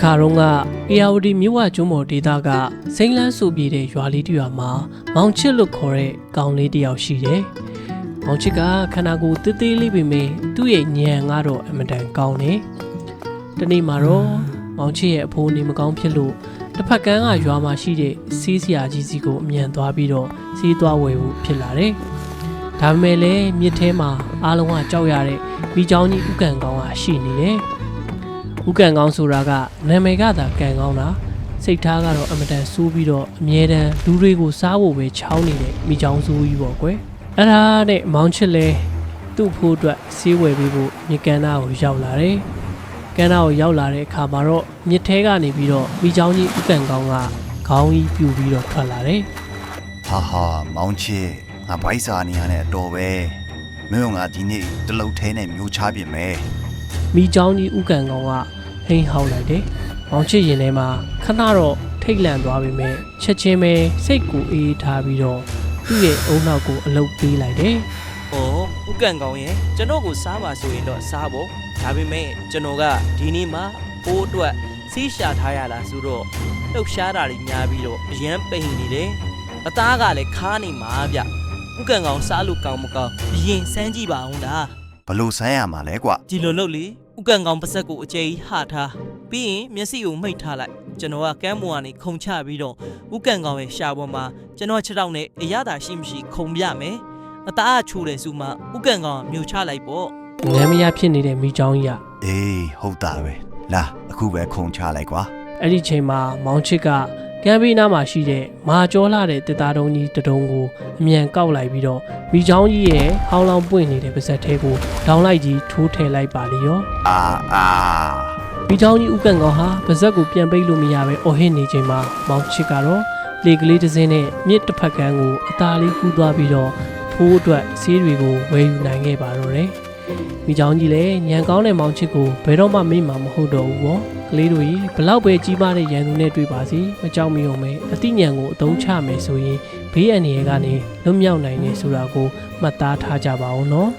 ခါတော့ကအေယာဝတီမြို့ဝကျွန်းပေါ်ဒေသကစိမ့်လန်းဆူပြေတဲ့ရွာလေးတစ်ရွာမှာမောင်ချစ်လို့ခေါ်တဲ့ကောင်လေးတစ်ယောက်ရှိတယ်။မောင်ချစ်ကခန္ဓာကိုယ်သေးသေးလေးပေမဲ့သူ့ရဲ့ညံကတော့အမတန်ကောင်းတယ်။တနေ့မှာတော့မောင်ချစ်ရဲ့အဖိုးနေမကောင်းဖြစ်လို့တစ်ဖက်ကန်းကရွာမှာရှိတဲ့ဆေးဆရာကြီးစီကိုအမြန်သွားပြီးတော့ဆေးသွားဝယ်ဖို့ဖြစ်လာတယ်။ဒါပေမဲ့လည်းမြစ်ထဲမှာအားလုံးကကြောက်ရတဲ့မိချောင်းကြီးဥကန်ကောင်ကရှိနေတယ်။ဥကန်ကောင်းဆိုတာကနာမည်ကသာကန်ကောင်းတာစိတ်ထားကတော့အမတန်ဆိုးပြီးတော့အမြဲတမ်းလူတွေကိုစားဖို့ပဲချောင်းနေတဲ့မိချောင်းဆိုးကြီးပေါ့ကွယ်အဲ့ဒါနဲ့မောင်ချစ်လဲသူ့ဖို့အတွက်ဆေးဝယ်ပေးဖို့မြစ်ကန်နာကိုရောက်လာတယ်ကန်နာကိုရောက်လာတဲ့အခါမှာတော့မြစ်ထဲကနေပြီးတော့မိချောင်းကြီးဥကန်ကောင်းကခေါင်းကြီးပြူပြီးတော့ထွက်လာတယ်ဟာမောင်ချစ်ငါဘိုက်စာနေရတဲ့အတော်ပဲမင်းကငါဒီနေ့တလုတ်ထဲနဲ့မျိုးချပြင်မယ်မိချောင်းကြီးဥကန်ကောင်ကဟိန်းဟောက်လိုက်တယ်။မောင်ချစ်ရင်ထဲမှာခဏတော့ထိတ်လန့်သွားပေမဲ့ချက်ချင်းပဲစိတ်ကိုအေးထားပြီးတော့သူ့ရဲ့အုံနောက်ကိုအလုတ်ပေးလိုက်တယ်။အော်ဥကန်ကောင်ရဲ့ကျွန်တော်ကိုစားပါဆိုရင်တော့စားဖို့ဒါပေမဲ့ကျွန်တော်ကဒီနေ့မှပိုးအတွက်စီးရှာထားရတာဆိုတော့လှုပ်ရှားတာတွေများပြီးတော့အရန်ပိန်နေတယ်။အသားကလည်းခါနေမှာဗျ။ဥကန်ကောင်စားလို့ကောင်းမကောင်းအရင်စမ်းကြည့်ပါဦးလား။ဘလို့ဆန်းရမှာလဲကွ။ဒီလိုလုပ်လေဥကန်ကောင်ပါစက်ကိုအကျဉ်းဟထားပြီးရင်မျက်စိကိုမိတ်ထားလိုက်ကျွန်တော်ကကမ်းပေါ်ကနေခုံချပြီးတော့ဥကန်ကောင်ရဲ့ရှာပေါ်မှာကျွန်တော်6တောက်နဲ့အရသာရှိမရှိခုံပြမယ်အသားအချိုးတယ်ဆိုမှဥကန်ကောင်မြူချလိုက်ပေါ့ငမ်းမရဖြစ်နေတဲ့မိချောင်းကြီးအေးဟုတ်တာပဲလာအခုပဲခုံချလိုက်ကွာအဲ့ဒီချိန်မှာမောင်ချစ်ကကမ်းဘေးနားမှာရှိတဲ့မာကျောလာတဲ့တစ်သားတုံးကြီးတတုံးကိုအမြန်ကောက်လိုက်ပြီးတော့မိချောင်းကြီးရဲ့ဟောင်းလောင်းပွင့်နေတဲ့ပါဇက်ထဲကိုဒေါင်းလိုက်ကြီးထိုးထည့်လိုက်ပါလေရောမိချောင်းကြီးဥကန်ကောင်ဟာပါဇက်ကိုပြန်ပိတ်လို့မရပဲအော်ဟစ်နေချိန်မှာမောင်ချစ်ကတော့လေကလေးတစ်စင်းနဲ့မြစ်တစ်ဖက်ကန်းကိုအသားလေးကူးသွားပြီးတော့ဖိုးအတွက်ဆေးတွေကိုဝယ်ယူနိုင်ခဲ့ပါတော့တယ်မိချောင်းကြီးလည်းညံကောင်းတဲ့မောင်ချစ်ကိုဘယ်တော့မှမေ့မှာမဟုတ်တော့ဘူးပေါ့ကလေးတို့ကြီးဘလောက်ပဲကြီးမားတဲ့ရန်သူနဲ့တွေ့ပါစီမကြောက်မရွံ့မဲအသိဉာဏ်ကိုအသုံးချမယ်ဆိုရင်ဘေးအန္တရာယ်ကနေလွတ်မြောက်နိုင်နေဆိုတာကိုမှတ်သားထားကြပါဦးနော်